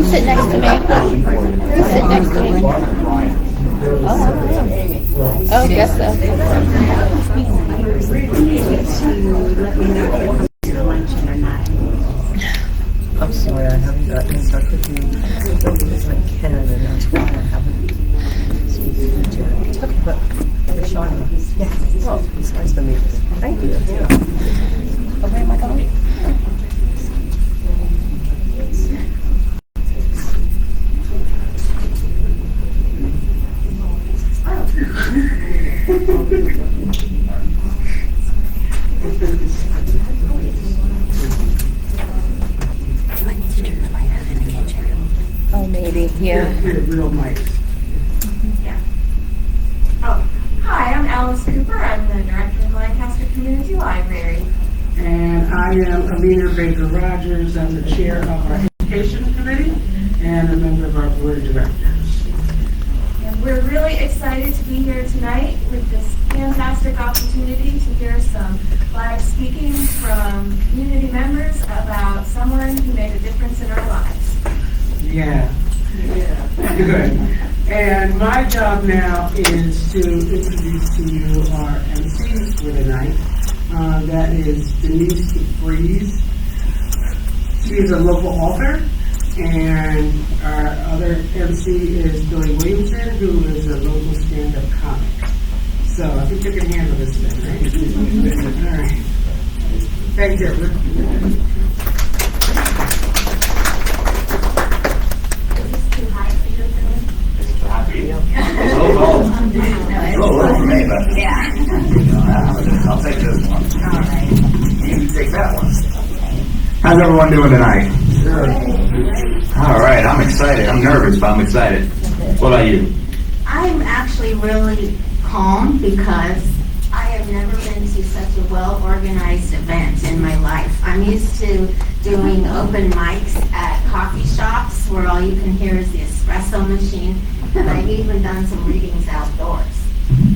You sit next to me. You sit next to me. Oh, guess so. I'm sorry, I haven't gotten in touch with you as I can, and that's why I haven't spoken to you. But you're Shawnee. Yeah. Well, it's nice to meet you. Thank you. Yeah. Okay, am I going? Oh, maybe, yeah. Real mics. Yeah. Oh, hi, I'm Alice Cooper. I'm the director of Lancaster Community Library. And I am Amina Baker Rogers. I'm the chair of our education committee and a member of our board of directors. And we're really excited to be here tonight with this fantastic opportunity to hear some live speaking from community members about someone who made a difference in our lives. Yeah. Good. And my job now is to introduce to you our MC for the night. That is Denise DeFries. She is a local author. And our other MC is Billy Williamson, who is a local stand-up comic. So I think you can handle this thing, right? All right. Thank you. I'll take this one. All right. You take that one. How's everyone doing tonight? All right, I'm excited. I'm nervous, but I'm excited. What about you? I'm actually really calm because I have never been to such a well-organized event in my life. I'm used to doing open mics at coffee shops where all you can hear is the espresso machine, and I've even done some readings outdoors.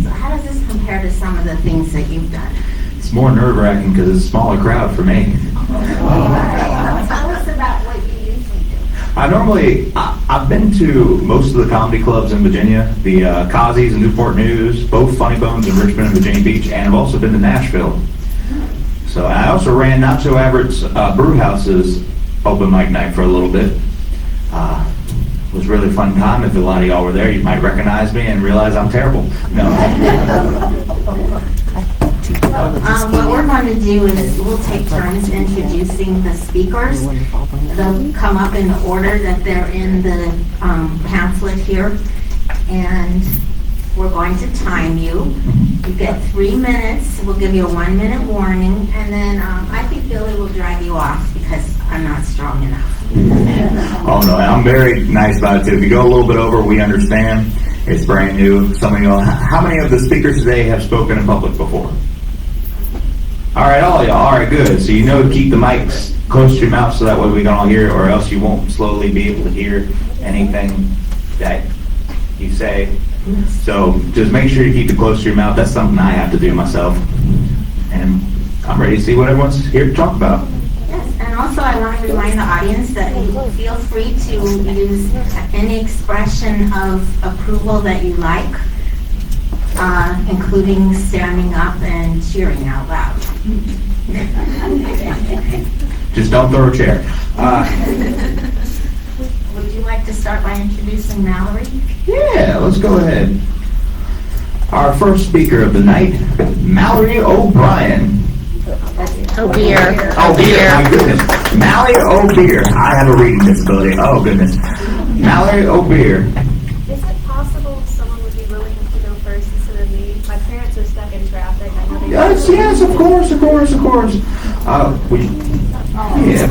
So how does this compare to some of the things that you've done? It's more nerve-wracking because it's a smaller crowd for me. Tell us about what you usually do. I've been to most of the comedy clubs in Virginia, the Kazi's and Newport News, both Funny Bones in Richmond and Virginia Beach, and I've also been to Nashville. So I also ran Not So Average Brewhouse's Open Mic Night for a little bit. It was a really fun time. If a lot of y'all were there, you might recognize me and realize I'm terrible. No. What we're going to do is we'll take turns introducing the speakers. They'll come up in the order that they're in the pamphlet here. And we're going to time you. You get 3 minutes. We'll give you a 1 minute warning. And then I think Billy will drive you off because I'm not strong enough. Oh no, I'm very nice about it too. If you go a little bit over, we understand. It's brand new. Some of y'all, how many of the speakers today have spoken in public before? All right, all y'all. All right, good. So you know to keep the mics close to your mouth so that way we can all hear it, or else you won't slowly be able to hear anything that you say. So just make sure you keep it close to your mouth. That's something I have to do myself. And I'm ready to see what everyone's here to talk about. Yes, and also I want to remind the audience that you feel free to use any expression of approval that you like, including standing up and cheering out loud. Just don't throw a chair. Would you like to start by introducing Mallory? Yeah, let's go ahead. Our first speaker of the night, Mallory O'Brien. Oh, beer. Oh, beer. My goodness. Mallory O'Beer. I have a reading disability. Oh, goodness. Mallory O'Beer. Is it possible someone would be willing to go first instead of me? My parents are stuck in traffic. I know they Yes, of course. Yeah.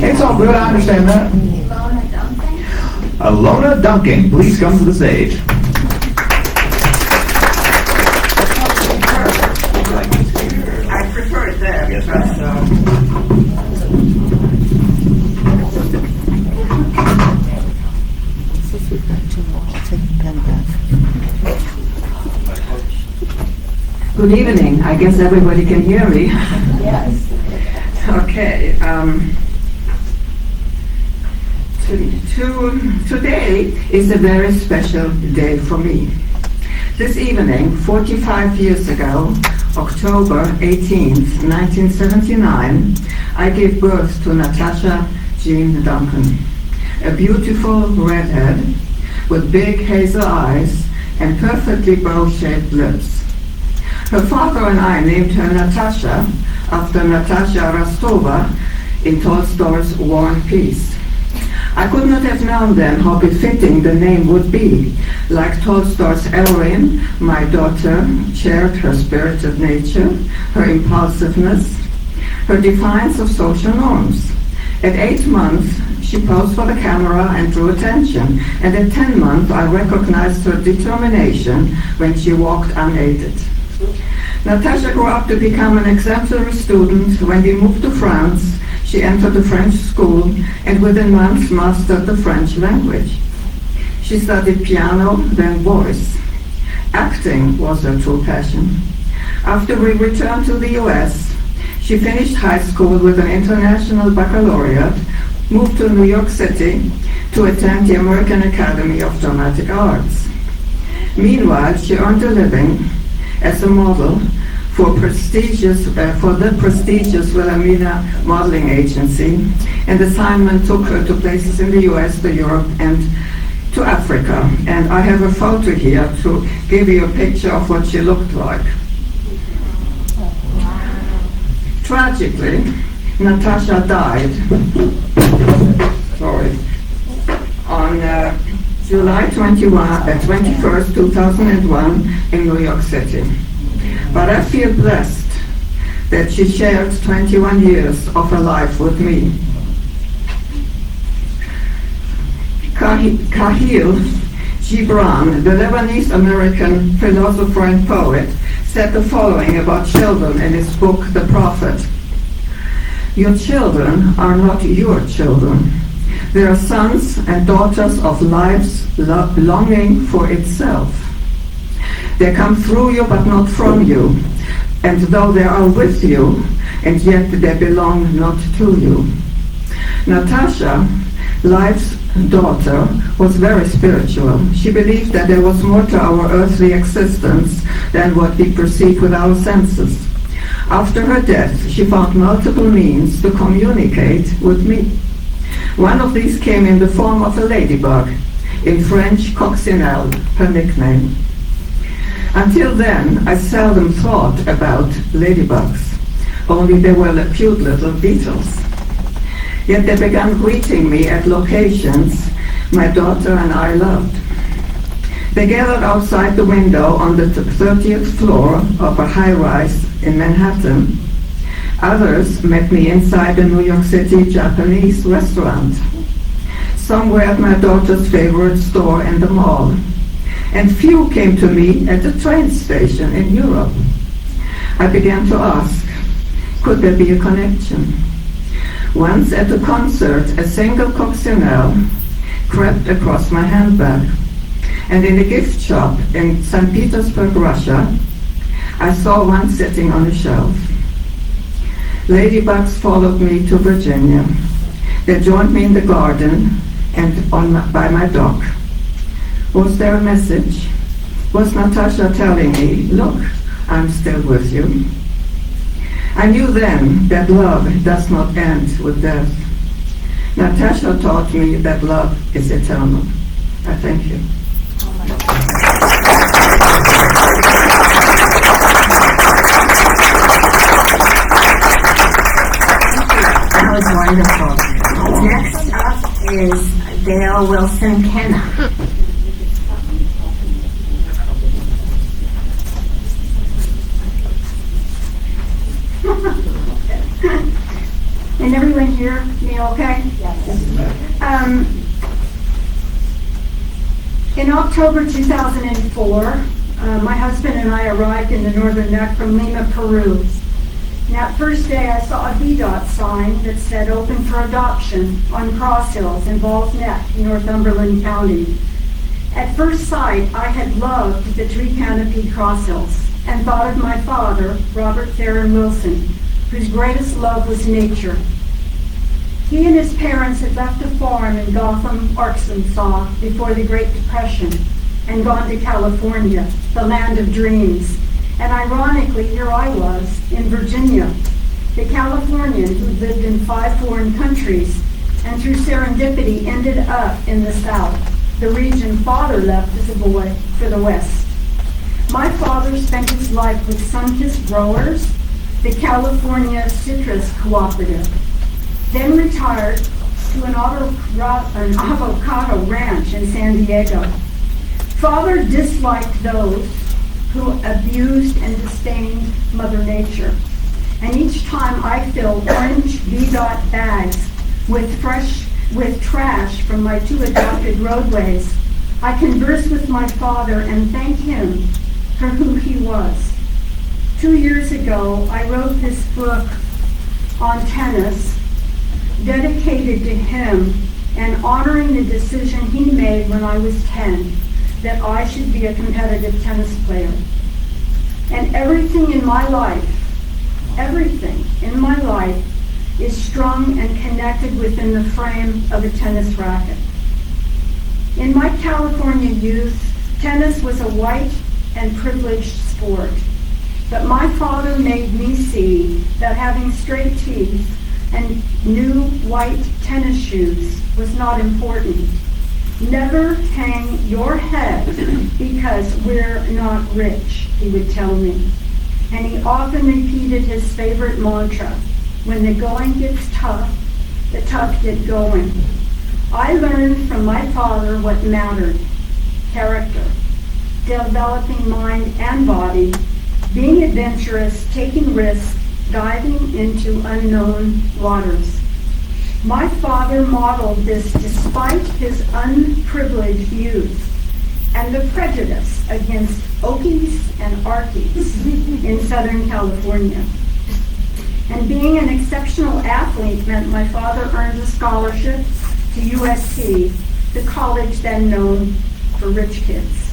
It's all good. I understand that. Lona Duncan? Alona Duncan, please come to the stage. I prefer it there. Yes, ma'am. Since we've got two more, I'll take the pen back. Good evening. I guess everybody can hear me. Yes. Okay. Today is a very special day for me. This evening, 45 years ago, October 18th, 1979, I gave birth to Natasha Jean Duncan, a beautiful redhead with big hazel eyes and perfectly bow-shaped lips. Her father and I named her Natasha after Natasha Rostova in Tolstoy's War and Peace. I could not have known then how befitting the name would be. Like Tolstoy's heroine, my daughter shared her spirited nature, her impulsiveness, her defiance of social norms. At 8 months, she posed for the camera and drew attention, and at 10 months, I recognized her determination when she walked unaided. Natasha grew up to become an exemplary student. When we moved to France, she entered the French school and within months mastered the French language. She studied piano, then voice. Acting was her true passion. After we returned to the US, she finished high school with an international baccalaureate, moved to New York City to attend the American Academy of Dramatic Arts. Meanwhile, she earned a living as a model for the prestigious Wilhelmina modeling agency, and assignment took her to places in the US, to Europe, and to Africa. And I have a photo here to give you a picture of what she looked like. Tragically, Natasha died on July 21st, 2001 in New York City. But I feel blessed that she shared 21 years of her life with me. Khalil Gibran, the Lebanese-American philosopher and poet, said the following about children in his book, The Prophet. Your children are not your children. They are sons and daughters of life's longing for itself. They come through you but not from you, and though they are with you, and yet they belong not to you. Natasha, life's daughter, was very spiritual. She believed that there was more to our earthly existence than what we perceive with our senses. After her death, she found multiple means to communicate with me. One of these came in the form of a ladybug, in French coccinelle, her nickname. Until then, I seldom thought about ladybugs, only they were the cute little beetles. Yet they began greeting me at locations my daughter and I loved. They gathered outside the window on the 30th floor of a high-rise in Manhattan. Others met me inside a New York City Japanese restaurant. Some were at my daughter's favorite store in the mall. And few came to me at the train station in Europe. I began to ask, could there be a connection? Once at a concert, a single coccinelle crept across my handbag. And in a gift shop in St. Petersburg, Russia, I saw one sitting on a shelf. Ladybugs followed me to Virginia. They joined me in the garden and by my dock. Was there a message? Was Natasha telling me, look, I'm still with you? I knew then that love does not end with death. Natasha taught me that love is eternal. I thank you. That was wonderful. Next up is Dale Wilson Kenna. And everyone hear me okay? Yes. In October 2004, my husband and I arrived in the northern neck from Lima, Peru. And that first day I saw a VDOT sign that said open for adoption on Cross Hills in Balls Neck, Northumberland County. At first sight, I had loved the tree-canopied Cross Hills and thought of my father, Robert Theron Wilson, whose greatest love was nature. He and his parents had left a farm in Gotham, Arkansas before the Great Depression and gone to California, the land of dreams. And ironically, here I was in Virginia, the Californian who lived in 5 foreign countries and through serendipity ended up in the South, the region Father left as a boy for the West. My father spent his life with Sunkist Growers, the California Citrus Cooperative, then retired to an avocado ranch in San Diego. Father disliked those who abused and disdained Mother Nature. And each time I filled orange VDOT bags with trash from my 2 adopted roadways, I conversed with my father and thanked him for who he was. 2 years ago, I wrote this book on tennis, dedicated to him and honoring the decision he made when I was 10, that I should be a competitive tennis player. And everything in my life is strung and connected within the frame of a tennis racket. In my California youth, tennis was a white and privileged sport. But my father made me see that having straight teeth and new white tennis shoes was not important. Never hang your head because we're not rich, he would tell me. And he often repeated his favorite mantra, when the going gets tough, the tough get going. I learned from my father what mattered: character, developing mind and body, being adventurous, taking risks, diving into unknown waters. My father modeled this despite his unprivileged youth and the prejudice against Okies and Arkies in Southern California. And being an exceptional athlete meant my father earned a scholarship to USC, the college then known for rich kids.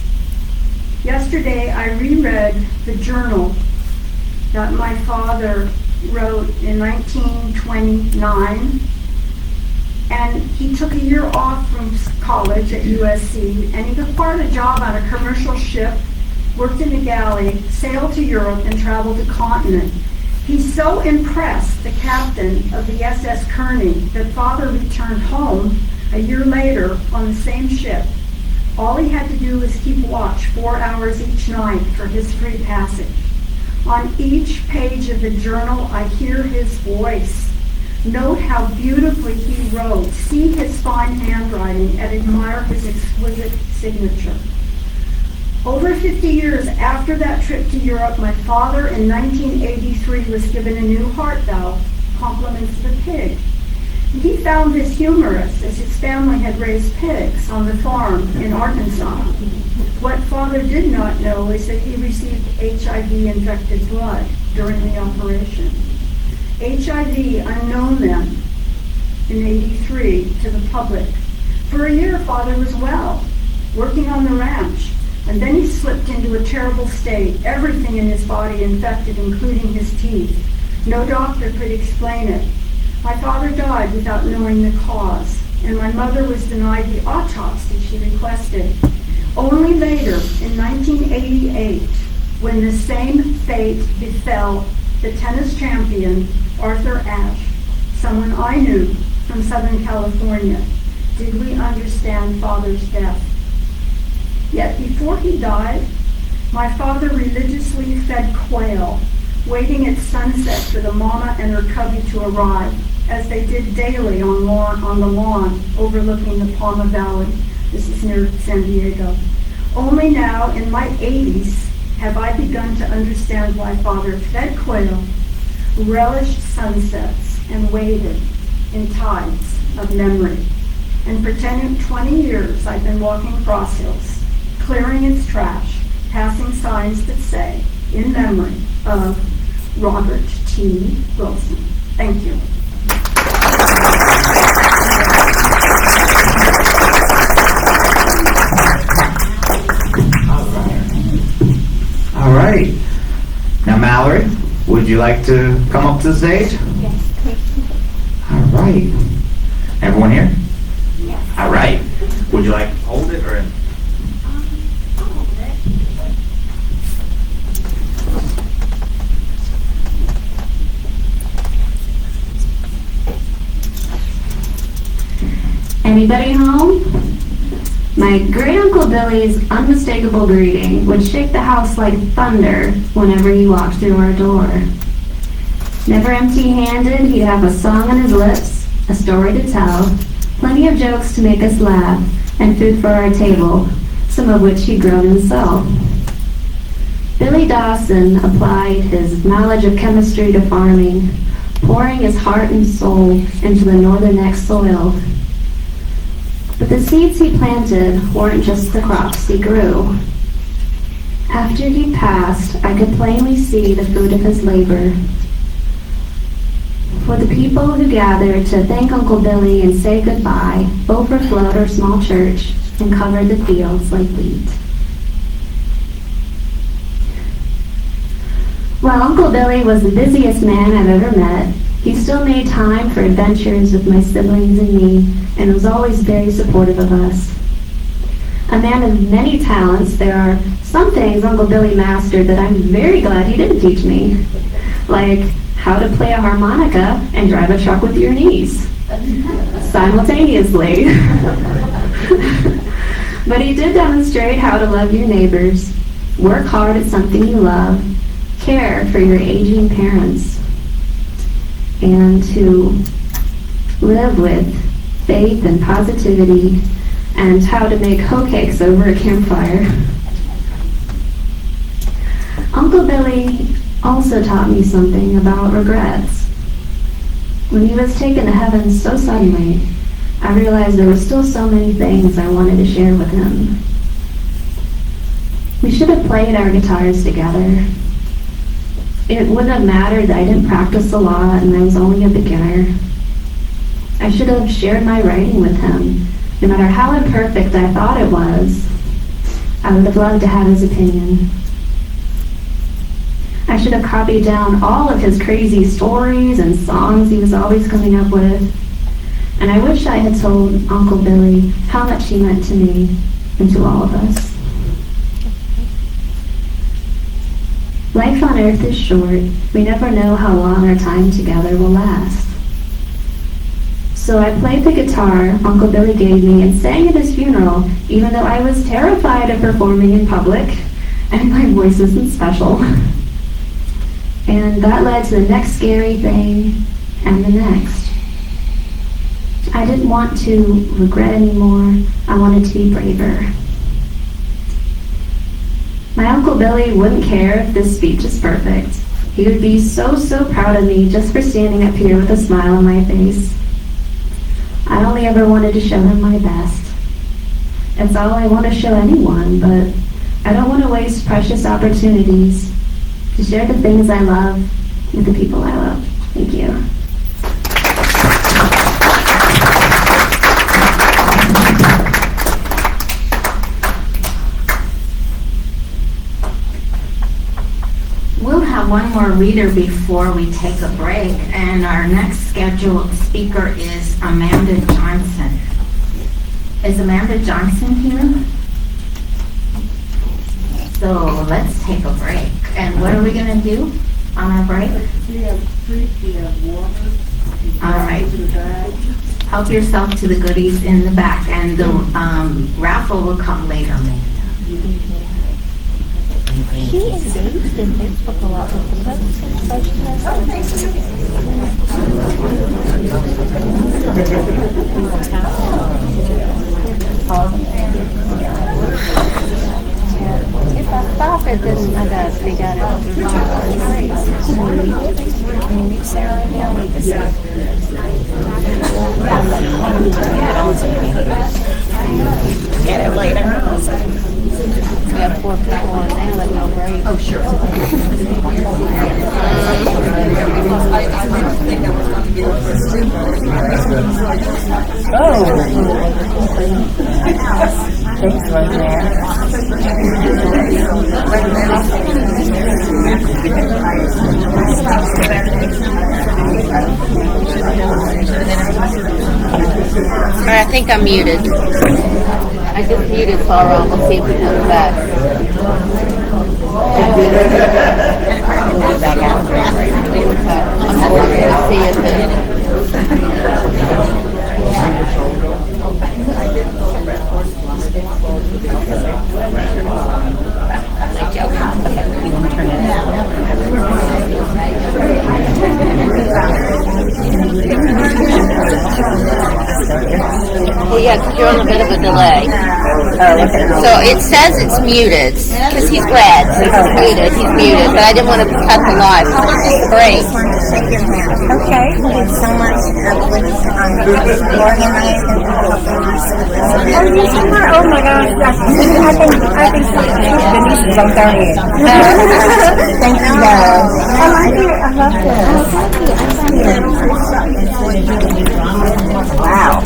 Yesterday, I reread the journal that my father wrote in 1929, and he took a year off from college at USC, and he acquired a job on a commercial ship, worked in a galley, sailed to Europe, and traveled the continent. He so impressed the captain of the SS Kearney that father returned home a year later on the same ship. All he had to do was keep watch 4 hours each night for his free passage. On each page of the journal, I hear his voice. Note how beautifully he wrote. See his fine handwriting and admire his exquisite signature. Over 50 years after that trip to Europe, my father in 1983 was given a new heart valve, compliments of a pig. He found this humorous, as his family had raised pigs on the farm in Arkansas. What father did not know is that he received HIV-infected blood during the operation. HIV unknown then, in 83, to the public. For a year, father was well, working on the ranch, and then he slipped into a terrible state, everything in his body infected, including his teeth. No doctor could explain it. My father died without knowing the cause, and my mother was denied the autopsy she requested. Only later, in 1988, when the same fate befell the tennis champion, Arthur Ashe, someone I knew from Southern California, did we understand father's death. Yet before he died, my father religiously fed quail, waiting at sunset for the mama and her cubby to arrive, as they did daily on the lawn overlooking the Palma Valley. This is near San Diego. Only now, in my 80s, have I begun to understand why father fed quail, relished sunsets, and waited in tides of memory. And for 20 years, I've been walking Cross Hills, clearing its trash, passing signs that say, in memory of Robert T. Wilson. Thank you. All right. Now, Mallory, would you like to come up to the stage? Yes. All right. Everyone here? Yes. All right. Would you like to hold it or? Anybody home? My great Uncle Billy's unmistakable greeting would shake the house like thunder whenever he walked through our door. Never empty-handed, he'd have a song on his lips, a story to tell, plenty of jokes to make us laugh, and food for our table, some of which he'd grown himself. Billy Dawson applied his knowledge of chemistry to farming, pouring his heart and soul into the Northern Neck soil. But the seeds he planted weren't just the crops he grew. After he passed, I could plainly see the fruit of his labor. For the people who gathered to thank Uncle Billy and say goodbye overflowed our small church and covered the fields like wheat. While Uncle Billy was the busiest man I've ever met, he still made time for adventures with my siblings and me, and was always very supportive of us. A man of many talents, there are some things Uncle Billy mastered that I'm very glad he didn't teach me, like how to play a harmonica and drive a truck with your knees simultaneously. But he did demonstrate how to love your neighbors, work hard at something you love, care for your aging parents, and to live with faith and positivity, and how to make hoe cakes over a campfire. Uncle Billy also taught me something about regrets. When he was taken to heaven so suddenly, I realized there were still so many things I wanted to share with him. We should have played our guitars together. It wouldn't have mattered that I didn't practice a lot and I was only a beginner. I should have shared my writing with him. No matter how imperfect I thought it was, I would have loved to have his opinion. I should have copied down all of his crazy stories and songs he was always coming up with. And I wish I had told Uncle Billy how much he meant to me and to all of us. Life on earth is short. We never know how long our time together will last. So I played the guitar Uncle Billy gave me and sang at his funeral, even though I was terrified of performing in public, and my voice isn't special. And that led to the next scary thing, and the next. I didn't want to regret anymore. I wanted to be braver. My Uncle Billy wouldn't care if this speech is perfect. He would be so proud of me just for standing up here with a smile on my face. I only ever wanted to show him my best. It's all I want to show anyone, but I don't want to waste precious opportunities to share the things I love with the people I love. Thank you. We'll have one more reader before we take a break, and our next scheduled speaker is Amanda Johnson. Is Amanda Johnson here? So let's take a break. And what are we going to do on our break? We have fruit, we have water. All right. Help yourself to the goodies in the back, and the raffle will come later. He engaged in Facebook a lot with the If I stop it, then I got to figure out how to reach Get it later. We have 4 people on now that no break. Oh, sure. Thanks right there. I think I'm muted. I just muted Carl. We'll see if it comes back. I'm just looking to see if it... Well, yeah, because you're on a bit of a delay. So it says it's muted, because he's red, so he's muted, but I didn't want to cut the live. It's great. Okay, thanks so much. Oh my gosh, I think Denise is on 30. Thank you, guys. I love this. Wow.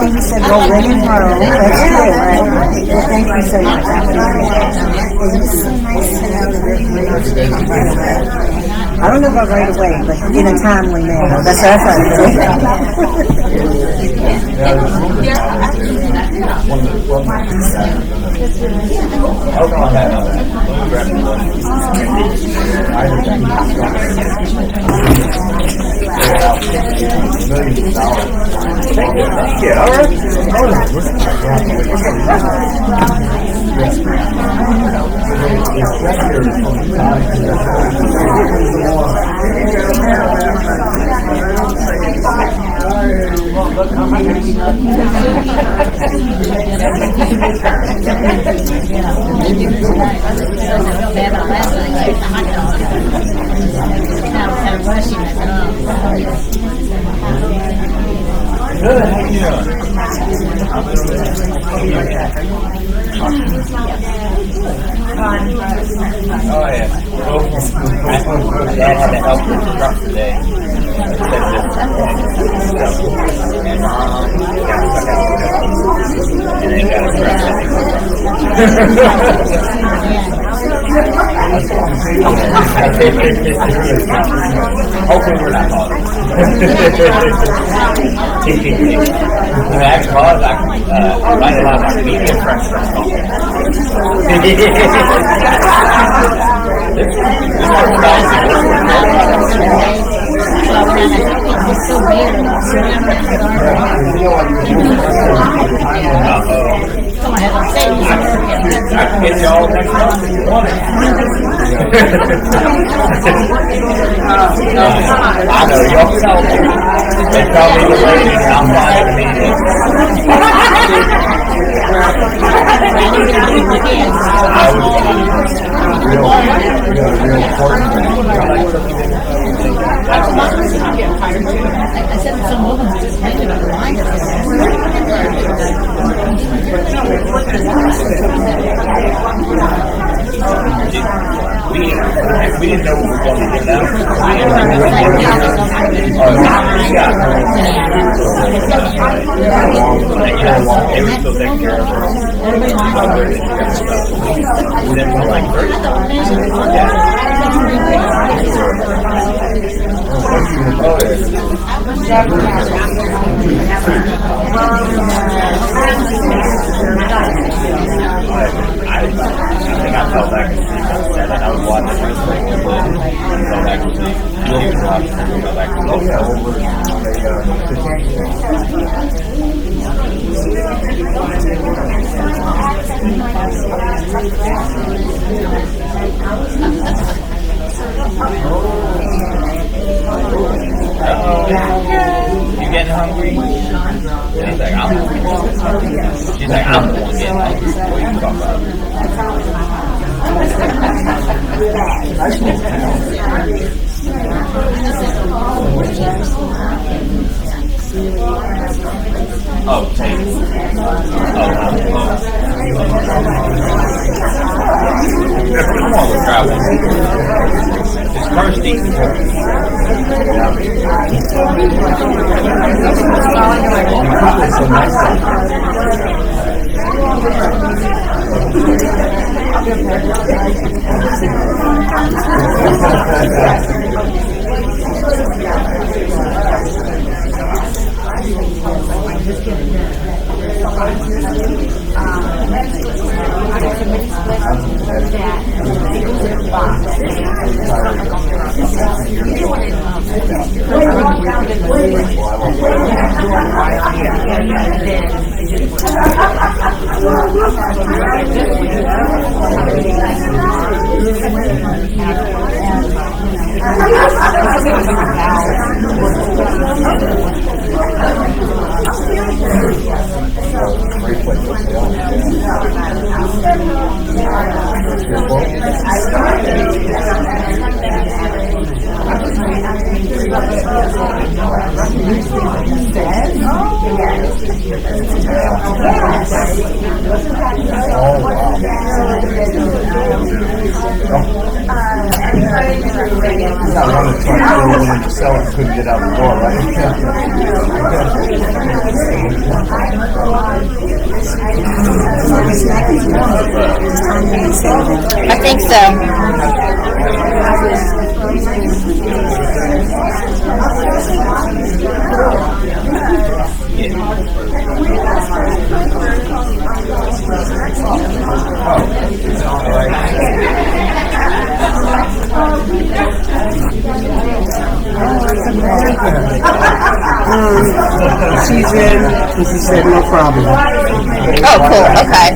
You said, well, ring and roll. That's good, right? Well, thank you so much. It's so nice to know that I don't know about right away, but in a timely manner. That's what I'm Oh yeah. Dad had to help with the truck today. And Mom got stuck out the and then got a truck. Hopefully we're not calling. When I actually called, I can write a lot of my media press. I can get you all next month if you want it. I know, y'all tell me. They tell me the lady, and I'm fine to meet it. I said some woman just making a reminder. We didn't know what we were going to get now. They were still taking care of her. Then we're like 30. I think I fell back asleep and I was watching this thing and fell back asleep. Really watching it and fell back You getting hungry? She's like, I'm hungry. She's like, I'm the one getting hungry. What are you talking about? Oh, take it. Come on, we're traveling. It's thirsty. Couldn't get out the door, right? I think so. She's in, and she said no problem. Oh, cool. Okay.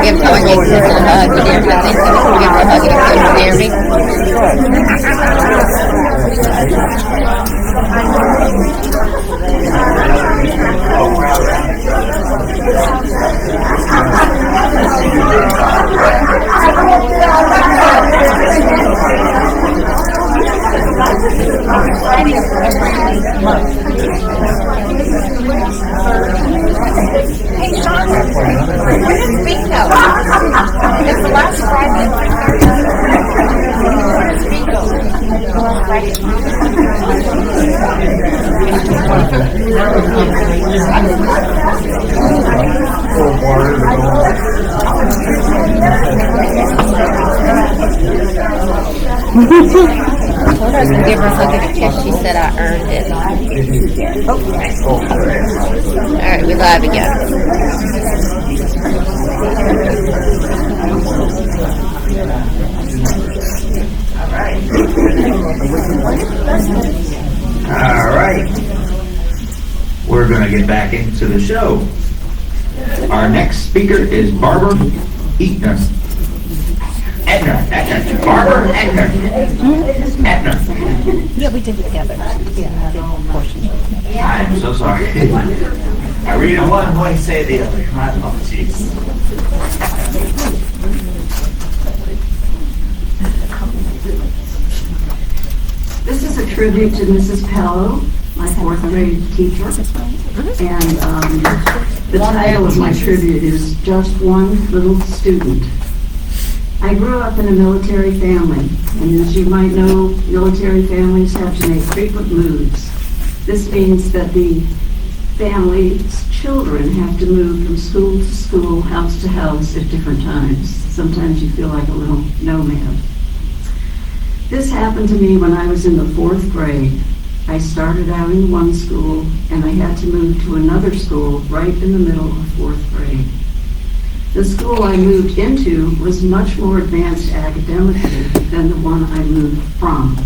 Give Tanya a hug. You didn't think so. Give her a hug and hear me. Hey, Sean, when is bingo? It's the last Friday. When is bingo? I was going to give her a hug and a kiss. She said I earned it. Alright, we live again. Alright. We're going to get back into the show. Our next speaker is Barbara Etner. Barbara Etner. Yeah, we did it together. I'm so sorry. I read it one way, say the other. My apologies. This is a tribute to Mrs. Pello, my fourth grade teacher. And the title of my tribute is Just One Little Student. I grew up in a military family, and as you might know, military families have to make frequent moves. This means that the family's children have to move from school to school, house to house at different times. Sometimes you feel like a little nomad. This happened to me when I was in the 4th grade. I started out in one school, and I had to move to another school right in the middle of 4th grade. The school I moved into was much more advanced academically than the one I moved from.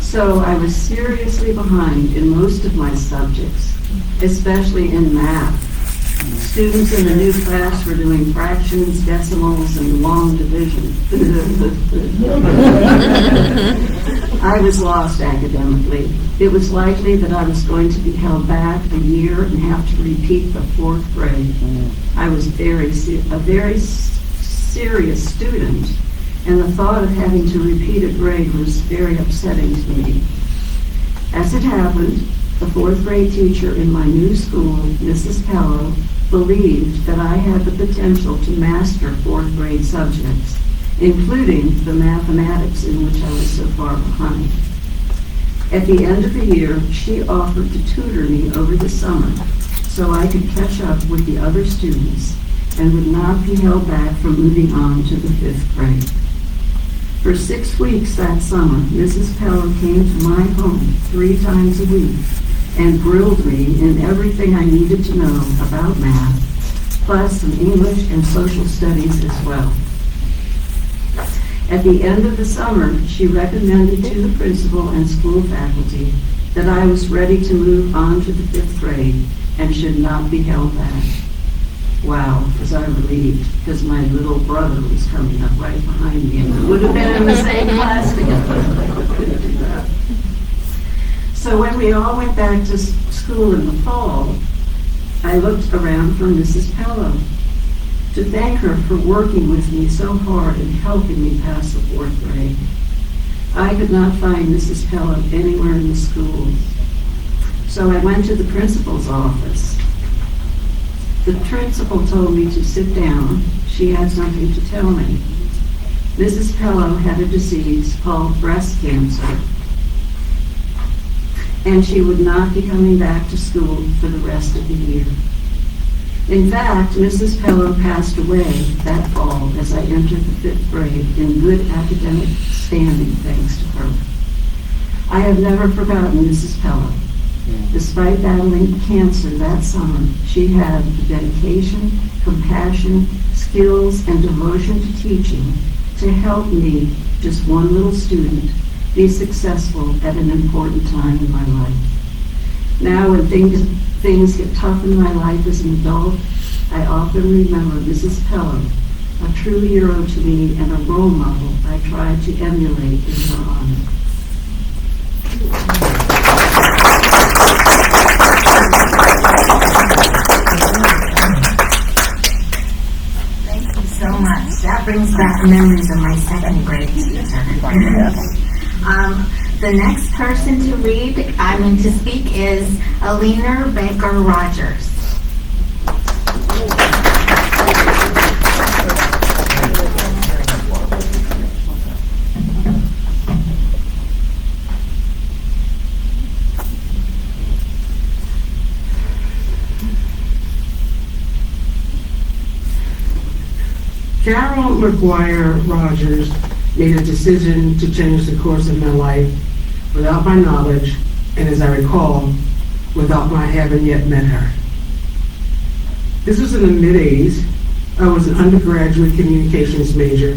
So I was seriously behind in most of my subjects, especially in math. Students in the new class were doing fractions, decimals, and long division. I was lost academically. It was likely that I was going to be held back a year and have to repeat the 4th grade. I was a very serious student, and the thought of having to repeat a grade was very upsetting to me. As it happened, The fourth grade teacher in my new school, Mrs. Pello, believed that I had the potential to master fourth grade subjects, including the mathematics in which I was so far behind. At the end of the year, she offered to tutor me over the summer so I could catch up with the other students and would not be held back from moving on to the 5th grade. For 6 weeks that summer, Mrs. Pello came to my home 3 times a week and grilled me in everything I needed to know about math, plus some English and social studies as well. At the end of the summer, she recommended to the principal and school faculty that I was ready to move on to the 5th grade and should not be held back. Wow, was I relieved, because my little brother was coming up right behind me, and we would have been in the same class together. I couldn't do that. So when we all went back to school in the fall, I looked around for Mrs. Pello to thank her for working with me so hard and helping me pass the 4th grade. I could not find Mrs. Pello anywhere in the school, so I went to the principal's office. The principal told me to sit down. She had something to tell me. Mrs. Pello had a disease called breast cancer, and she would not be coming back to school for the rest of the year. In fact, Mrs. Pello passed away that fall as I entered the 5th grade in good academic standing thanks to her. I have never forgotten Mrs. Pello. Despite battling cancer that summer, she had the dedication, compassion, skills, and devotion to teaching to help me, just one little student, be successful at an important time in my life. Now, when things get tough in my life as an adult, I often remember Mrs. Pello, a true hero to me and a role model I try to emulate in her honor. Thank you so much. That brings back memories of my 2nd grade teacher. The next person to read, I'm going to speak, is Alina Baker Rogers. Carol McGuire Rogers made a decision to change the course of my life without my knowledge, and as I recall, without my having yet met her. This was in the mid-80s. I was an undergraduate communications major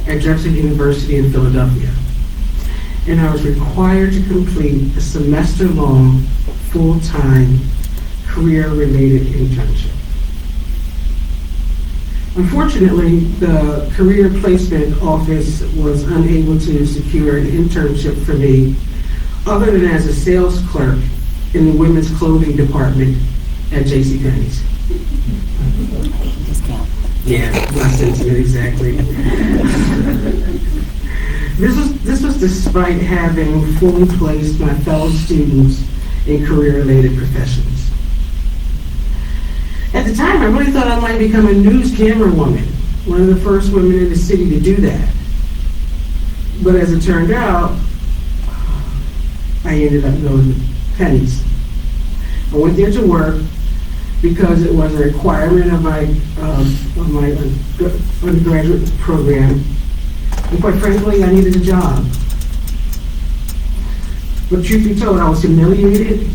at Drexel University in Philadelphia, and I was required to complete a semester-long, full-time, career-related internship. Unfortunately, the career placement office was unable to secure an internship for me other than as a sales clerk in the women's clothing department at JCPenney's. Yeah, my sentiment, exactly. This was despite having fully placed my fellow students in career-related professions. At the time, I really thought I might become a news camera woman, one of the first women in the city to do that. But as it turned out, I ended up going to Penny's. I went there to work because it was a requirement of my undergraduate program, and quite frankly, I needed a job. But truth be told, I was humiliated,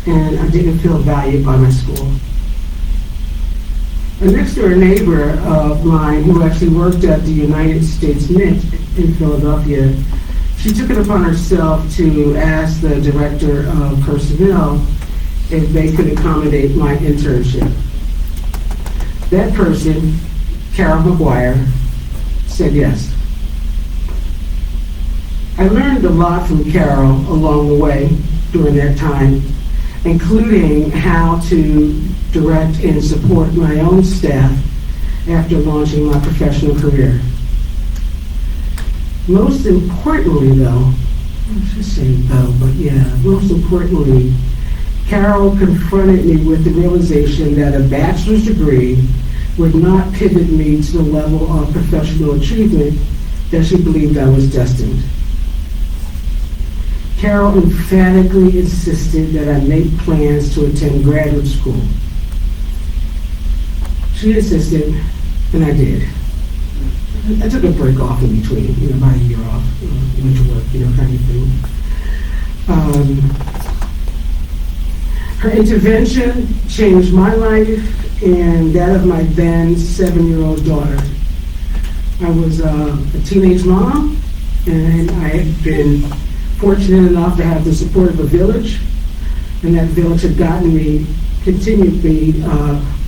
and I didn't feel valued by my school. A next-door neighbor of mine who actually worked at the United States Mint in Philadelphia, she took it upon herself to ask the director of personnel if they could accommodate my internship. That person, Carol McGuire, said yes. I learned a lot from Carol along the way during that time, including how to direct and support my own staff after launching my professional career. Most importantly, though, I should say though, but yeah, most importantly, Carol confronted me with the realization that a bachelor's degree would not pivot me to the level of professional achievement that she believed I was destined. Carol emphatically insisted that I make plans to attend graduate school. She insisted, and I did. I took a break off in between, about a year off, went to work, kind of thing. Her intervention changed my life and that of my then 7-year-old daughter. I was a teenage mom, and I had been fortunate enough to have the support of a village, and that village had continued me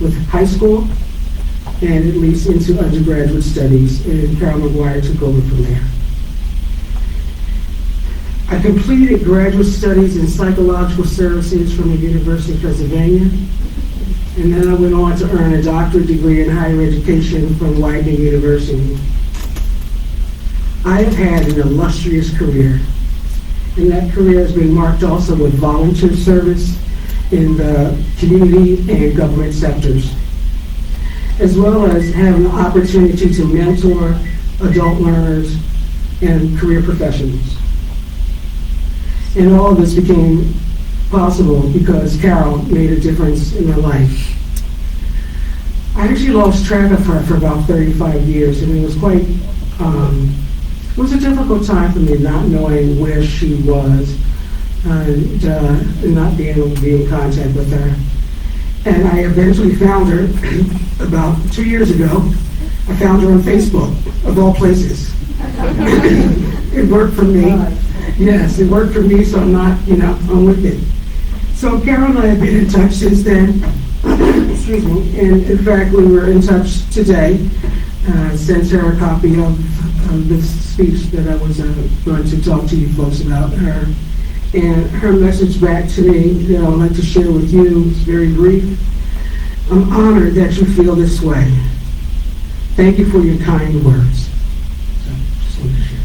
with high school, and at least into undergraduate studies, and Carol McGuire took over from there. I completed graduate studies in psychological services from the University of Pennsylvania, and then I went on to earn a doctorate degree in higher education from Widening University. I have had an illustrious career, and that career has been marked also with volunteer service in the community and government sectors, as well as having the opportunity to mentor adult learners and career professionals. And all of this became possible because Carol made a difference in my life. I actually lost track of her for about 35 years, and it was it was a difficult time for me, not knowing where she was and not being able to be in contact with her. And I eventually found her about 2 years ago. I found her on Facebook, of all places. It worked for me. Yes, it worked for me, so I'm not, I'm with it. So Carol and I have been in touch since then. Excuse me. And in fact, we were in touch today. Sent her a copy of this speech that I was going to talk to you folks about her. And her message back to me that I would like to share with you is very brief. I'm honored that you feel this way. Thank you for your kind words. So, just wanted to share.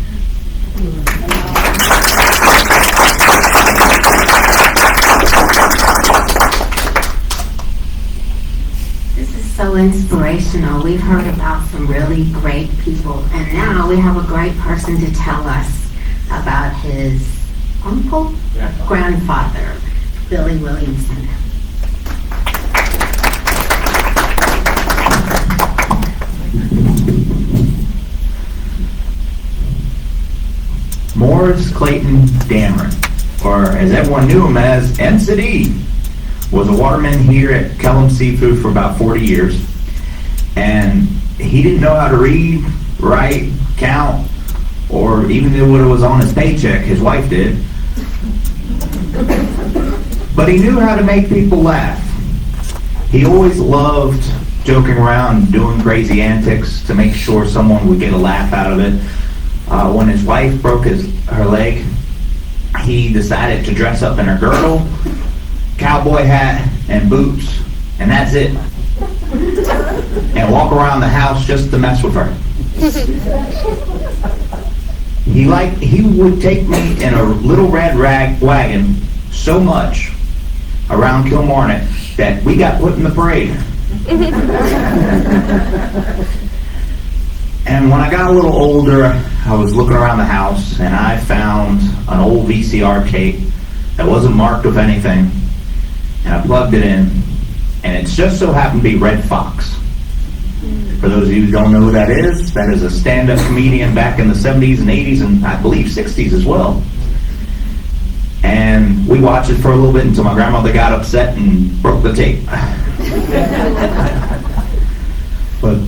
This is so inspirational. We've heard about some really great people, and now we have a great person to tell us about his grandfather, Billy Williamson. Morris Clayton Dameron, or as everyone knew him as MCD, was a waterman here at Kellum Seafood for about 40 years. And he didn't know how to read, write, count, or even knew what was on his paycheck. His wife did. But he knew how to make people laugh. He always loved joking around, doing crazy antics to make sure someone would get a laugh out of it. When his wife broke her leg, he decided to dress up in her girdle, cowboy hat, and boots, and that's it. And walk around the house just to mess with her. He would take me in a little red wagon so much around Kilmarnock that we got put in the parade. And when I got a little older, I was looking around the house and I found an old VCR tape that wasn't marked with anything, and I plugged it in, and it just so happened to be Red Fox. For those of you who don't know who that is a stand-up comedian back in the 70s and 80s and I believe 60s as well. And we watched it for a little bit until my grandmother got upset and broke the tape. But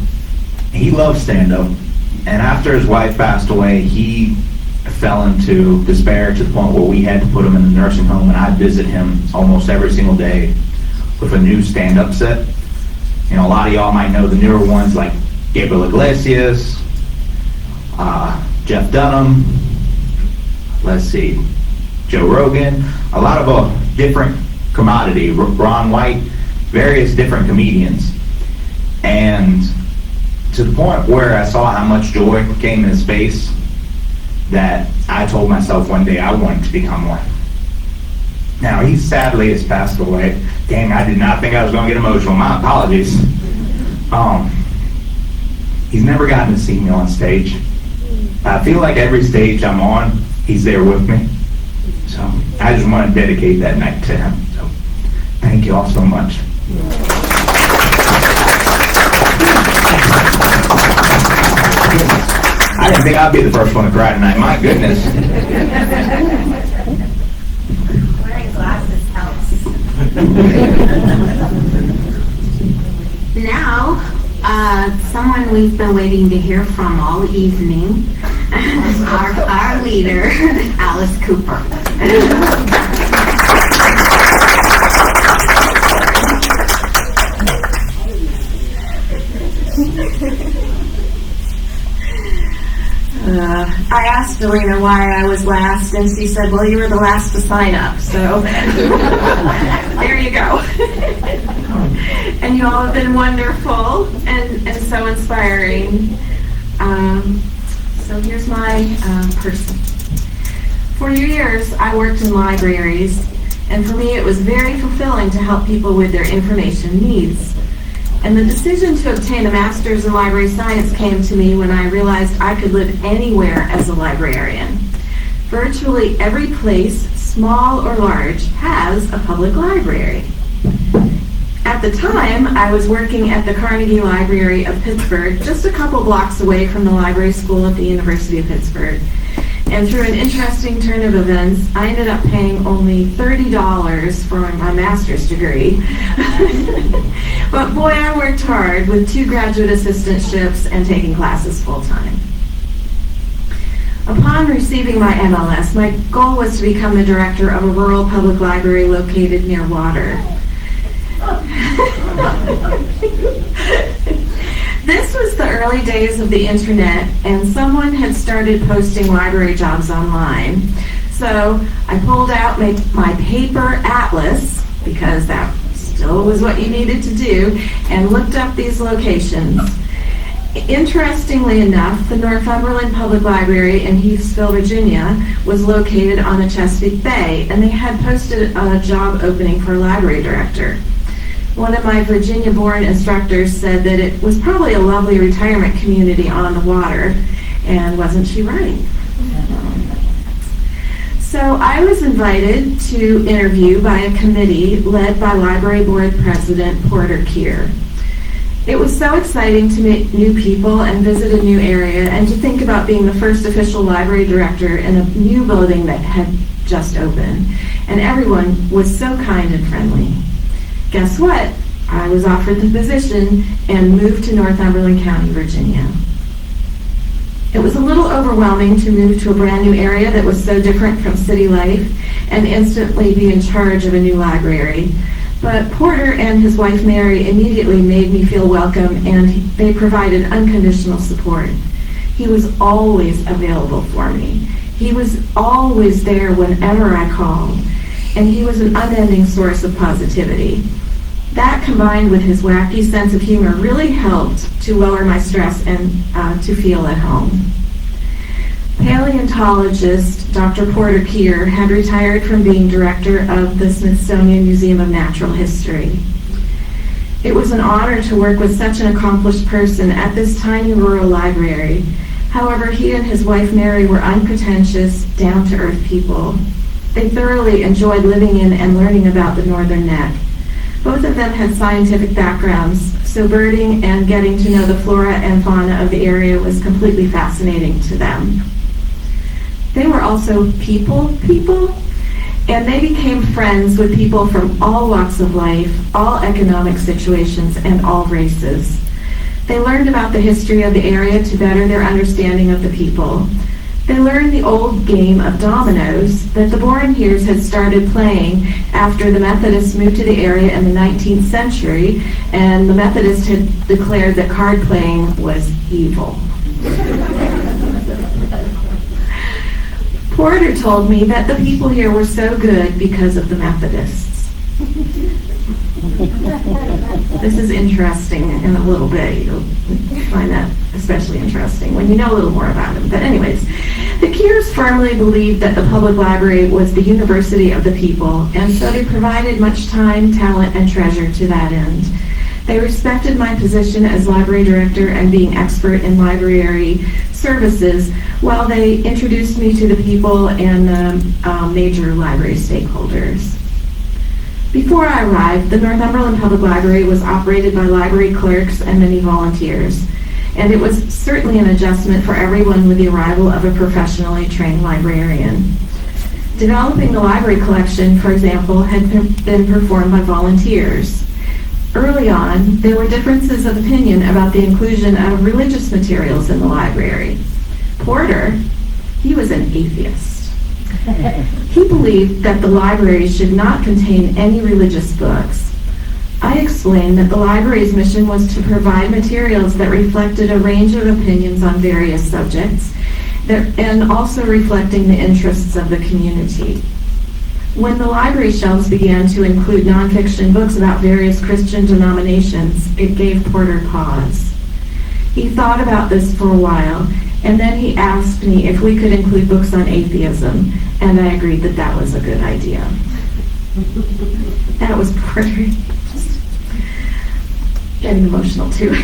he loved stand-up, and after his wife passed away, he fell into despair to the point where we had to put him in the nursing home, and I'd visit him almost every single day with a new stand-up set. A lot of y'all might know the newer ones like Gabriel Iglesias, Jeff Dunham, Joe Rogan, a lot of a different commodity, Ron White, various different comedians. And to the point where I saw how much joy came in his face, that I told myself one day I wanted to become one. Now, he sadly has passed away. Dang, I did not think I was going to get emotional. My apologies. He's never gotten to see me on stage. I feel like every stage I'm on, he's there with me. So I just want to dedicate that night to him. So thank you all so much. I didn't think I'd be the first one to cry tonight. My goodness. Wearing glasses helps. Now, someone we've been waiting to hear from all evening, our leader, Alice Cooper. I asked Delina why I was last, and she said, well, you were the last to sign up, so there you go. And you all have been wonderful and so inspiring. So here's my person. For years, I worked in libraries, and for me it was very fulfilling to help people with their information needs. And the decision to obtain a master's in library science came to me when I realized I could live anywhere as a librarian. Virtually every place, small or large, has a public library. At the time, I was working at the Carnegie Library of Pittsburgh, just a couple blocks away from the library school at the University of Pittsburgh. And through an interesting turn of events, I ended up paying only $30 for my master's degree. But boy, I worked hard with 2 graduate assistantships and taking classes full-time. Upon receiving my MLS, my goal was to become the director of a rural public library located near water. This was the early days of the internet, and someone had started posting library jobs online. So I pulled out my paper atlas, because that still was what you needed to do, and looked up these locations. Interestingly enough, the Northumberland Public Library in Heathsville, Virginia, was located on the Chesapeake Bay, and they had posted a job opening for a library director. One of my Virginia-born instructors said that it was probably a lovely retirement community on the water, and wasn't she right? So I was invited to interview by a committee led by Library Board President Porter Keir. It was so exciting to meet new people and visit a new area, and to think about being the first official library director in a new building that had just opened. And everyone was so kind and friendly. Guess what? I was offered the position and moved to Northumberland County, Virginia. It was a little overwhelming to move to a brand new area that was so different from city life and instantly be in charge of a new library. But Porter and his wife Mary immediately made me feel welcome, and they provided unconditional support. He was always available for me. He was always there whenever I called, and he was an unending source of positivity. That, combined with his wacky sense of humor, really helped to lower my stress and to feel at home. Paleontologist Dr. Porter Keir had retired from being director of the Smithsonian Museum of Natural History. It was an honor to work with such an accomplished person at this tiny rural library. However, he and his wife Mary were unpretentious, down-to-earth people. They thoroughly enjoyed living in and learning about the Northern Neck. Both of them had scientific backgrounds, so birding and getting to know the flora and fauna of the area was completely fascinating to them. They were also people, and they became friends with people from all walks of life, all economic situations, and all races. They learned about the history of the area to better their understanding of the people. They learned the old game of dominoes that the Bornheers had started playing after the Methodists moved to the area in the 19th century, and the Methodists had declared that card playing was evil. Porter told me that the people here were so good because of the Methodists. This is interesting in a little bit. You'll find that especially interesting when you know a little more about him. But anyways, the Keers firmly believed that the public library was the university of the people, and so they provided much time, talent, and treasure to that end. They respected my position as library director and being expert in library services, while they introduced me to the people and the major library stakeholders. Before I arrived, the Northumberland Public Library was operated by library clerks and many volunteers, and it was certainly an adjustment for everyone with the arrival of a professionally trained librarian. Developing the library collection, for example, had been performed by volunteers. Early on, there were differences of opinion about the inclusion of religious materials in the library. Porter, he was an atheist. He believed that the library should not contain any religious books. I explained that the library's mission was to provide materials that reflected a range of opinions on various subjects, and also reflecting the interests of the community. When the library shelves began to include nonfiction books about various Christian denominations, it gave Porter pause. He thought about this for a while, and then he asked me if we could include books on atheism, and I agreed that that was a good idea. That was Porter. Getting emotional too.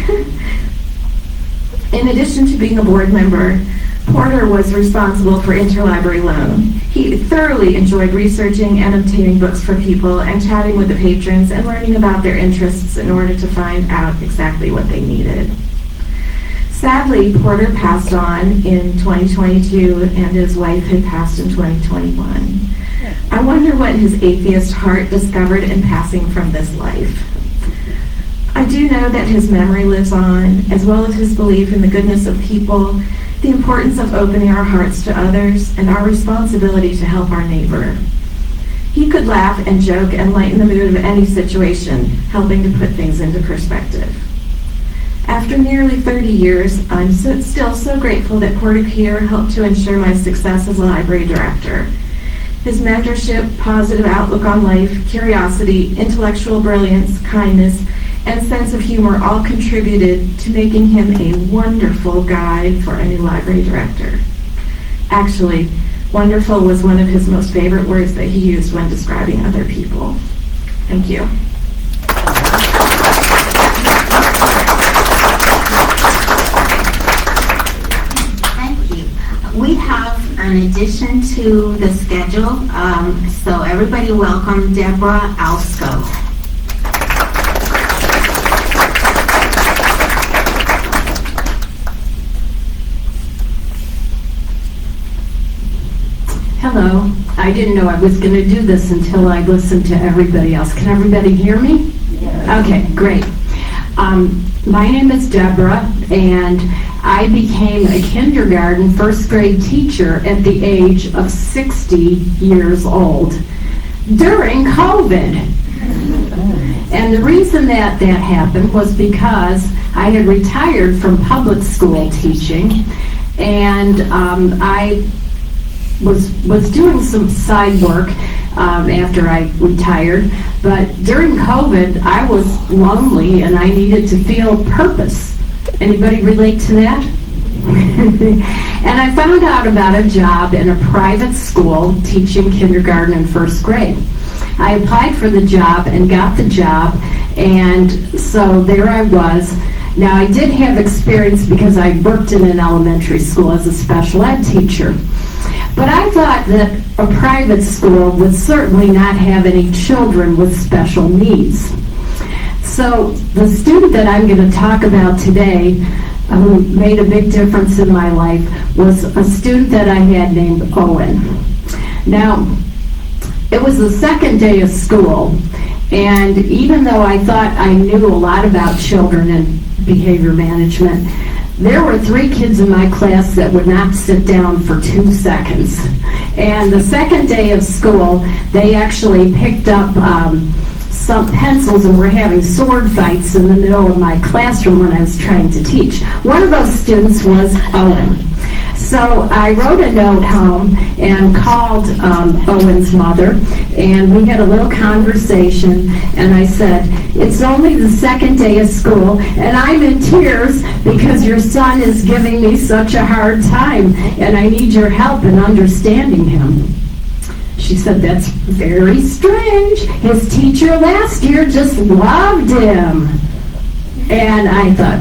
In addition to being a board member, Porter was responsible for interlibrary loan. He thoroughly enjoyed researching and obtaining books for people and chatting with the patrons and learning about their interests in order to find out exactly what they needed. Sadly, Porter passed on in 2022 and his wife had passed in 2021. I wonder what his atheist heart discovered in passing from this life. I do know that his memory lives on, as well as his belief in the goodness of people, the importance of opening our hearts to others, and our responsibility to help our neighbor. He could laugh and joke and lighten the mood of any situation, helping to put things into perspective. After nearly 30 years, I'm still so grateful that Porter Keer helped to ensure my success as a library director. His mentorship, positive outlook on life, curiosity, intellectual brilliance, kindness, and sense of humor all contributed to making him a wonderful guide for any library director. Actually, wonderful was one of his most favorite words that he used when describing other people. Thank you. Thank you. We have an addition to the schedule, so everybody welcome Deborah Alsco. Hello. I didn't know I was going to do this until I listened to everybody else. Can everybody hear me? Yes. Okay, great. My name is Deborah, and I became a kindergarten first grade teacher at the age of 60 years old during COVID. And the reason that happened was because I had retired from public school teaching, and I was doing some side work after I retired, but during COVID I was lonely and I needed to feel purpose. Anybody relate to that? And I found out about a job in a private school teaching kindergarten and first grade. I applied for the job and got the job, and so there I was. Now, I did have experience because I worked in an elementary school as a special ed teacher. But I thought that a private school would certainly not have any children with special needs. So the student that I'm going to talk about today, who made a big difference in my life, was a student that I had named Owen. Now, it was the second day of school, and even though I thought I knew a lot about children and behavior management, there were 3 kids in my class that would not sit down for 2 seconds. And the second day of school, they actually picked up some pencils and were having sword fights in the middle of my classroom when I was trying to teach. One of those students was Owen. So I wrote a note home and called Owen's mother, and we had a little conversation, and I said, it's only the second day of school, and I'm in tears because your son is giving me such a hard time, and I need your help in understanding him. She said, that's very strange. His teacher last year just loved him. And I thought,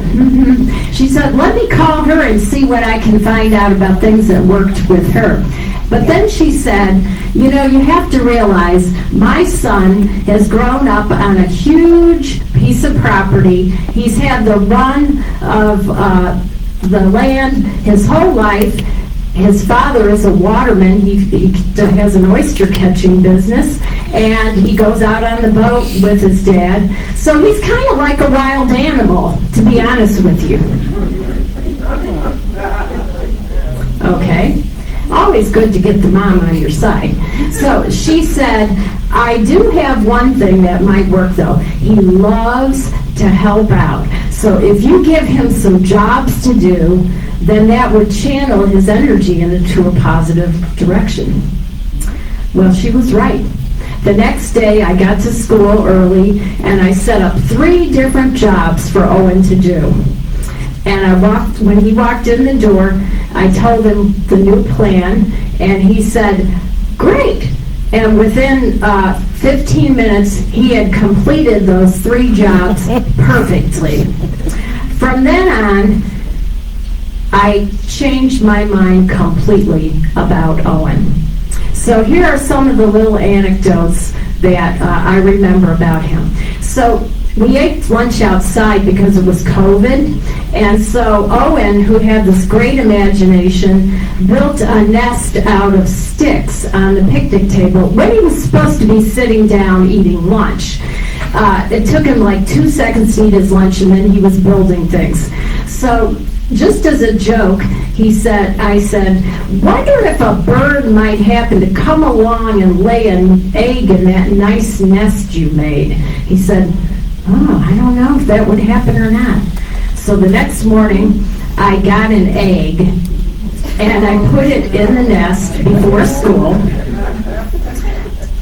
She said, let me call her and see what I can find out about things that worked with her. But then she said, you know, you have to realize my son has grown up on a huge piece of property. He's had the run of the land his whole life. His father is a waterman. He has an oyster catching business, and he goes out on the boat with his dad. So he's kind of like a wild animal, to be honest with you. Okay. Always good to get the mom on your side. So she said, I do have one thing that might work though. He loves to help out. So if you give him some jobs to do, then that would channel his energy into a positive direction. Well, she was right. The next day I got to school early and I set up 3 different jobs for Owen to do. And when he walked in the door, I told him the new plan, and he said, great. And within 15 minutes, he had completed those 3 jobs perfectly. From then on, I changed my mind completely about Owen. So here are some of the little anecdotes that I remember about him. So we ate lunch outside because it was COVID, and so Owen, who had this great imagination, built a nest out of sticks on the picnic table when he was supposed to be sitting down eating lunch. It took him like 2 seconds to eat his lunch, and then he was building things. So just as a joke, I said, wonder if a bird might happen to come along and lay an egg in that nice nest you made. He said, oh, I don't know if that would happen or not. So the next morning, I got an egg, and I put it in the nest before school.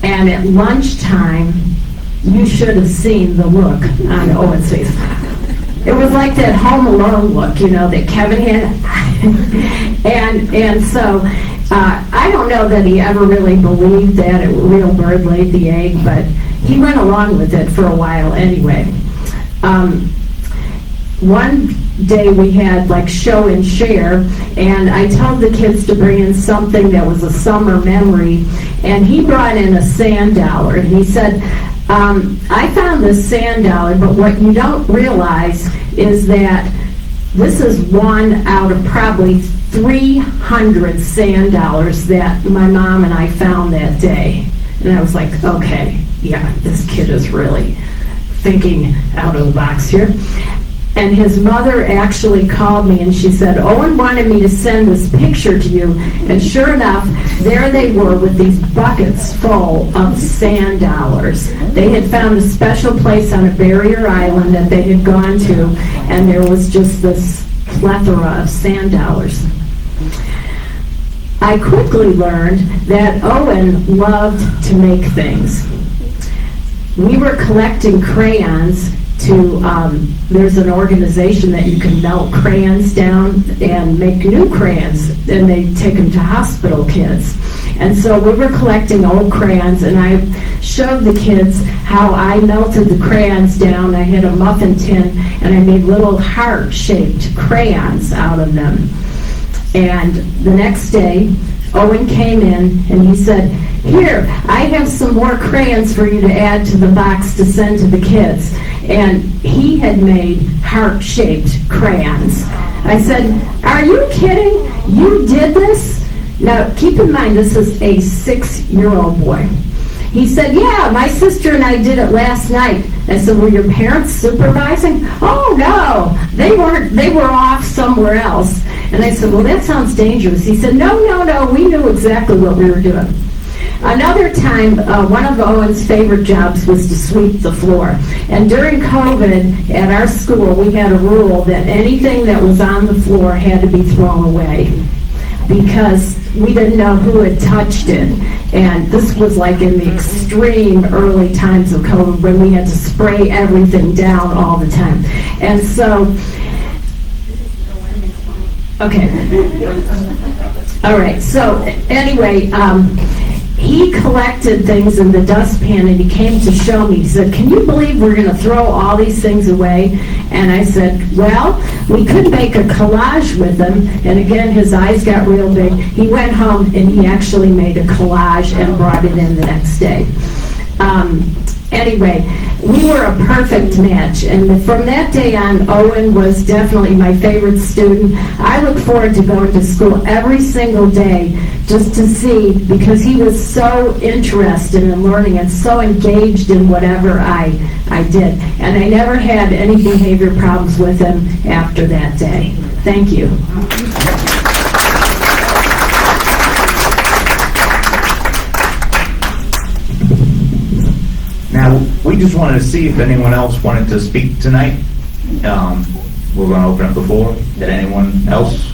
And at lunchtime, you should have seen the look on Owen's face. It was like that Home Alone look, you know, that Kevin had. and so I don't know that he ever really believed that a real bird laid the egg, but he went along with it for a while anyway. One day we had like show and share, and I told the kids to bring in something that was a summer memory, and he brought in a sand dollar, and he said, I found this sand dollar, but what you don't realize is that this is one out of probably 300 sand dollars that my mom and I found that day. And I was like, okay, yeah, this kid is really thinking out of the box here. And his mother actually called me and she said, Owen wanted me to send this picture to you. And sure enough, there they were with these buckets full of sand dollars. They had found a special place on a barrier island that they had gone to, and there was just this plethora of sand dollars. I quickly learned that Owen loved to make things. We were collecting crayons to, there's an organization that you can melt crayons down and make new crayons, and they take them to hospital kids. And so we were collecting old crayons, and I showed the kids how I melted the crayons down. I had a muffin tin, and I made little heart-shaped crayons out of them. And the next day, Owen came in and he said, here, I have some more crayons for you to add to the box to send to the kids. And he had made heart-shaped crayons. I said, are you kidding? You did this? Now, keep in mind, this is a 6-year-old boy. He said, yeah, my sister and I did it last night. I said, were your parents supervising? Oh, no, they weren't. They were off somewhere else. And I said, well, that sounds dangerous. He said, no, we knew exactly what we were doing. Another time, one of Owen's favorite jobs was to sweep the floor. And during COVID, at our school, we had a rule that anything that was on the floor had to be thrown away. because we didn't know who had touched it. And this was like in the extreme early times of COVID when we had to spray everything down all the time. And so, okay. All right, so anyway, he collected things in the dustpan and he came to show me. He said, "Can you believe we're going to throw all these things away?" And I said, "Well, we could make a collage with them." And again, his eyes got real big. He went home and he actually made a collage and brought it in the next day. Anyway, we were a perfect match, and from that day on, Owen was definitely my favorite student. I look forward to going to school every single day just to see, because he was so interested in learning and so engaged in whatever I did. And I never had any behavior problems with him after that day. Thank you. Now, we just wanted to see if anyone else wanted to speak tonight. We're going to open up the floor. Did anyone else?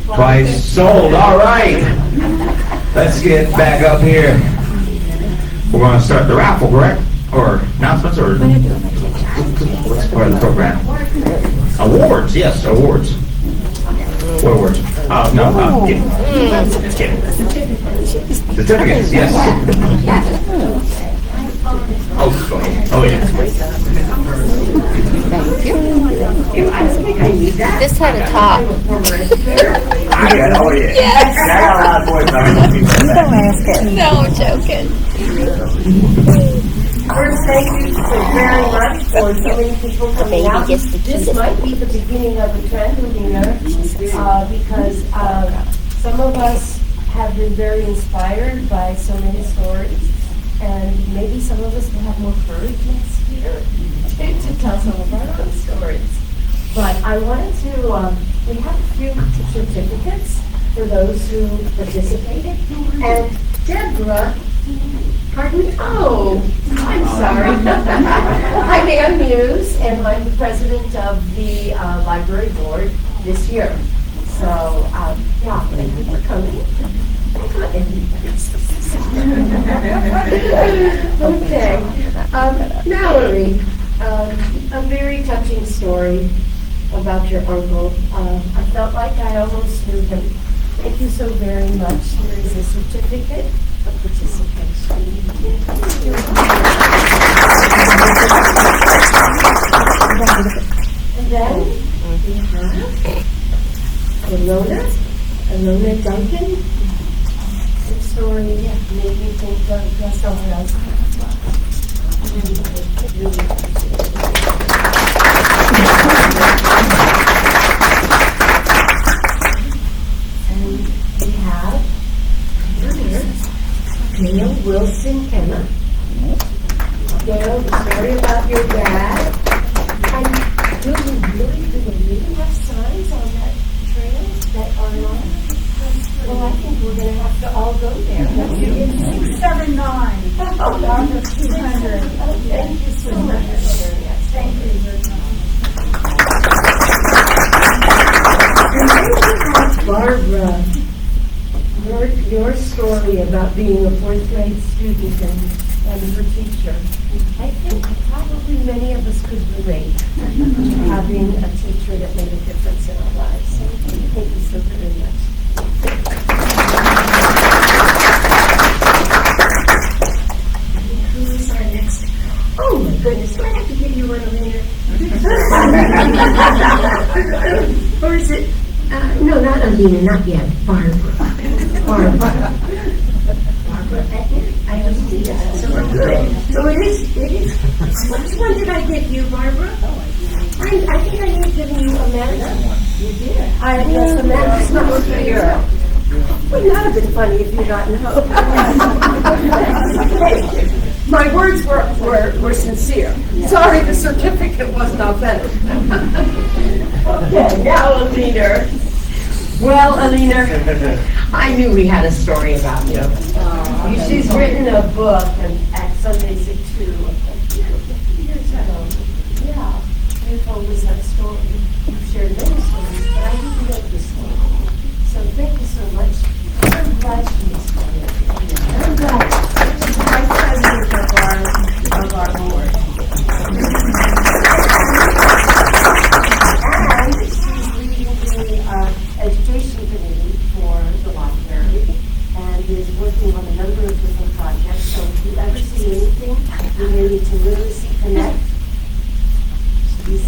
Twice sold. All right. Let's get back up here. We're going to start the raffle, correct? Or announcements, or what's part of the program? Awards, yes, awards. What awards? No, I'm kidding. Just kidding. Certificates, yes. Oh, go ahead. Oh, yeah. Thank you. This had a top. I got, oh, yeah. Yes. I got a lot of boys. Don't ask it. No, I'm joking. First, thank you very much for so many people coming out. This might be the beginning of a trend, because some of us have been very inspired by so many stories, and maybe some of us will have more courage next year to tell some of our own stories. But I wanted to, we have a few certificates for those who participated, and Deborah, pardon me? Oh, I'm sorry. I'm Ann Muse, and I'm the president of the library board this year. So, yeah, thank you for coming. Okay. Mallory, a very touching story about your uncle. I felt like I almost knew him. Thank you so very much. Here is a certificate of participation. And then we have Alona Duncan. Her story made me think of someone else. And we have Gail Wilson Emma. Gail, the story about your dad. And do we really have signs on that trail that are not? Well, I think we're going to have to all go there. It's 679. Oh, 200. Oh, thank you so much. Thank you very much. Barbara, your story about being a fourth grade student and her teacher. I think probably many of us could relate to having a teacher that made a difference in our lives. So thank you so very much. Who is our next? Oh my goodness, do I have to give you one, Alina? Or is it? No, not Alina, not yet. Barbara. Barbara, I don't see that. So good. So it is. Which one did I give you, Barbara? I think I had given you Amanda. You did. Yes, Amanda's not here. Would not have been funny if you got no. My words were sincere. Sorry, the certificate wasn't authentic. Okay, now Alina. Well, Alina, I knew we had a story about you. She's written a book at Sundays at 2 a few years ago. Yeah, you told us that story. You shared many stories, but I didn't know this story.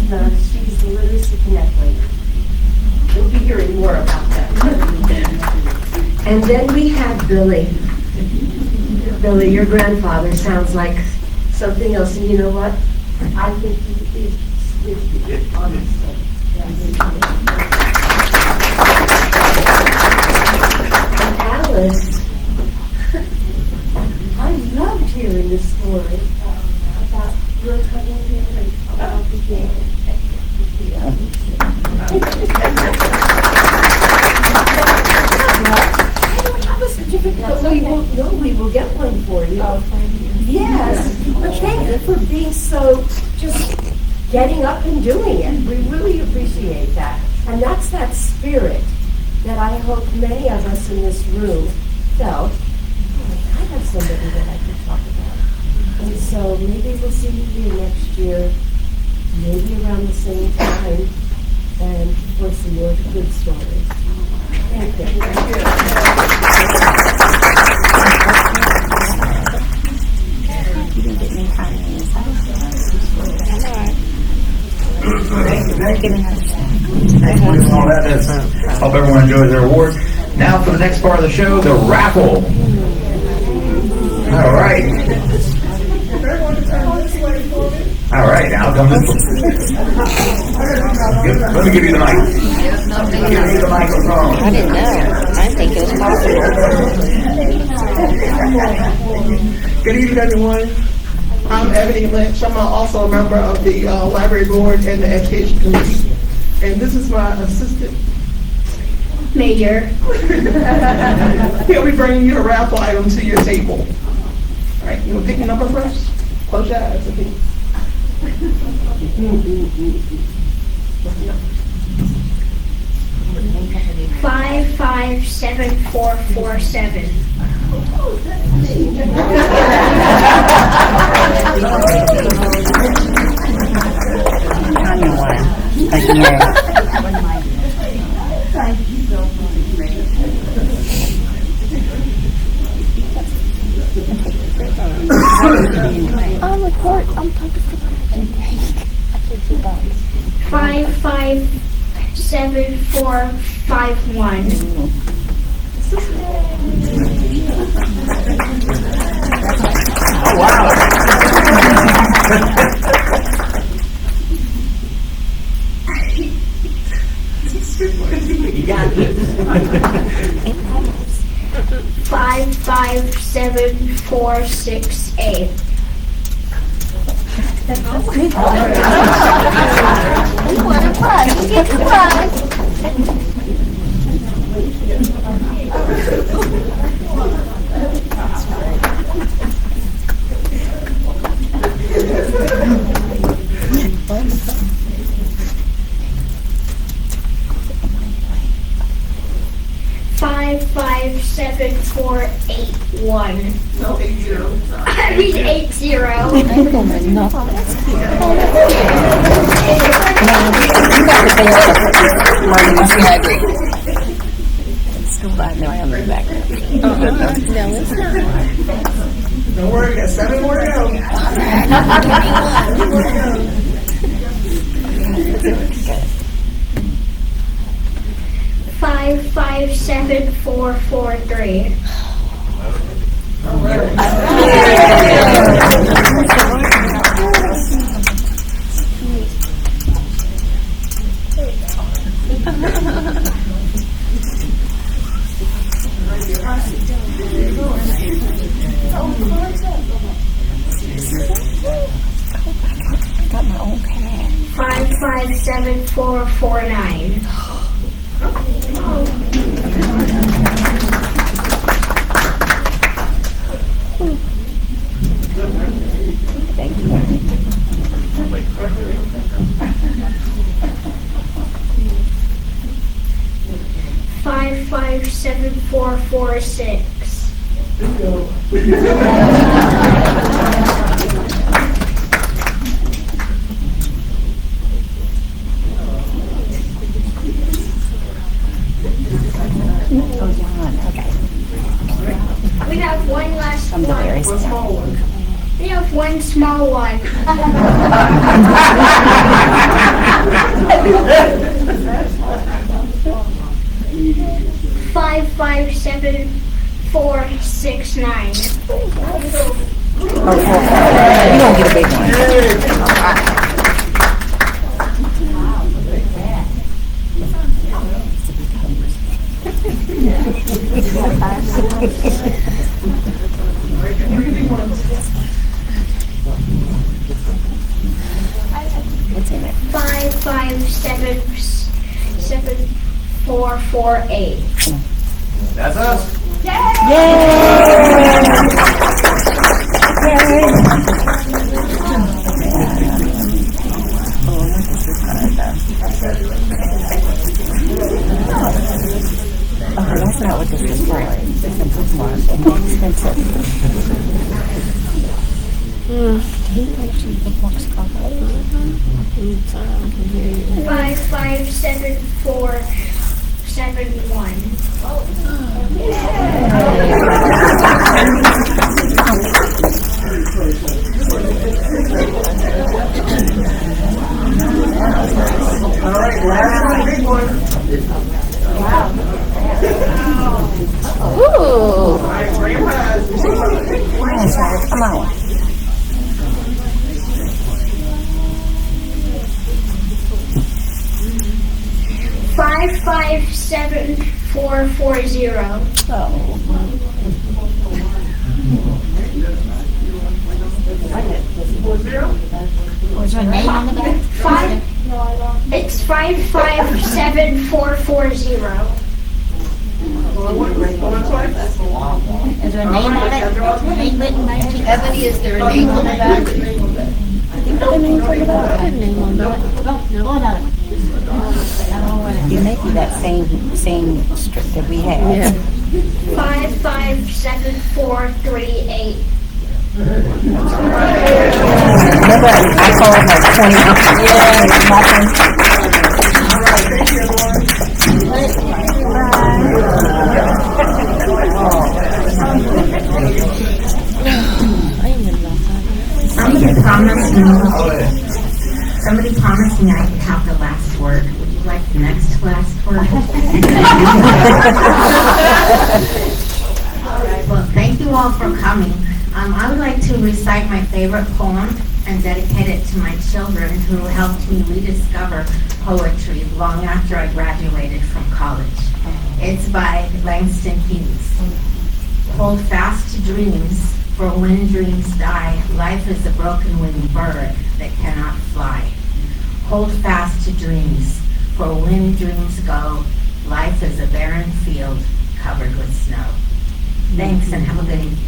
she's the Literacy Connect lady. We'll be hearing more about that. And then we have Billy. Billy, your grandfather sounds like something else, and you know what? I think he is honestly. And Alice, I loved hearing the story about your coming here and about the game. We will get one for you. Yes, but thank you for being so just getting up and doing it. We really appreciate that. And that's that spirit that I hope many of us in this room felt. I have somebody that I can talk about. And so maybe we'll see you here next year, maybe around the same time, and for some more good stories. Thank you. All that is. Hope everyone enjoys their awards. Now for the next part of the show, the raffle. All right. All right, now come this way. Let me give you the mic. Give you the microphone. I didn't know. I didn't think it was possible. Good evening, everyone. I'm Ebony Lynch. I'm also a member of the Library Board and the Education Committee. And this is my assistant. Major. He'll be bringing you a raffle item to your table. All right, you want to pick your number first? Close your eyes, okay? 557447. I'll report. I'm talking to 557451. Oh, wow. You got this. 557468. You want a prize? You get the prize. 557-481. No, 80. I mean 80. I'm gonna knock this It's still by me on the back. No, it's not. Don't worry, got 7 more to go. 557443. All right. 557449. Thank you. 557446. We have one last one. We have one small one. $557,469. You don't get a big one. What's in it? 557,448. That's us. Oh, that's not what this is for. It's a bookmark and more expensive. He actually bookmarks coffee. 557,471. All right, last one, big one. Ooh. All right, bring your eyes. Come on. 557,440. Was there a name on the back? It's 557,440. Is there a name on it? Name written by it? Ebony, is there a name on the back? You may be that same strip that we have. Yeah. 557,438. Remember, I called like 20 minutes. Somebody promised me I could have the last word. Would you like the next last word? Well, thank you all for coming. I would like to recite my favorite poem and dedicate it to my children who helped me rediscover poetry long after I graduated from college. It's by Langston Hughes. Hold fast to dreams, for when dreams die, life is a broken-winged bird that cannot fly. Hold fast to dreams, for when dreams go, life is a barren field covered with snow. Thanks, and have a good evening.